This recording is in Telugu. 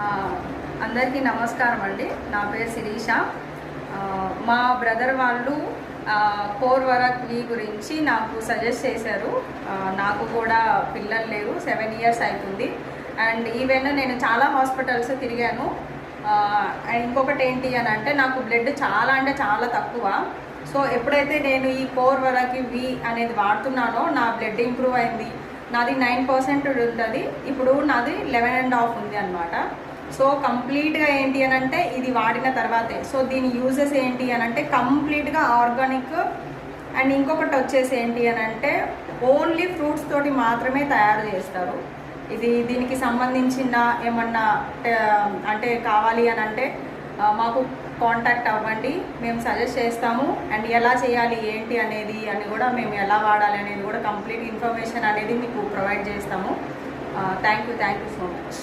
ఆ, అందరికీ నమస్కారం అండి. నా పేరు శిరీష. మా బ్రదర్ వాళ్ళు కోర్ వరక్ వి గురించి నాకు సజెస్ట్ చేశారు. నాకు కూడా పిల్లలు లేరు, 7 ఇయర్స్ అవుతుంది. అండ్ ఈవెన్ నేను చాలా హాస్పిటల్స్ తిరిగాను. ఇంకొకటి ఏంటి అని అంటే నాకు బ్లడ్ చాలా అంటే చాలా తక్కువ. సో ఎప్పుడైతే నేను ఈ కోర్ వరక్ వి అనేది వాడుతున్నానో నా బ్లడ్ ఇంప్రూవ్ అయింది. నాది 9% ఉంటుంది, ఇప్పుడు నాది 11.5 ఉంది అనమాట. సో కంప్లీట్గా ఏంటి అని అంటే ఇది వాడిన తర్వాతే. సో దీని యూజెస్ ఏంటి అని అంటే కంప్లీట్గా ఆర్గానిక్. అండ్ ఇంకొకటి వచ్చేసి ఏంటి అని అంటే ఓన్లీ ఫ్రూట్స్ తోటి మాత్రమే తయారు చేస్తారు. దీనికి సంబంధించిన ఏమన్నా అంటే కావాలి అని అంటే మాకు కాంటాక్ట్ అవ్వండి, మేము సజెస్ట్ చేస్తాము. అండ్ ఎలా చేయాలి ఏంటి అనేది అని కూడా మేము ఎలా వాడాలి అనేది కూడా కంప్లీట్ ఇన్ఫర్మేషన్ అనేది మీకు ప్రొవైడ్ చేస్తాము. Thank you so much.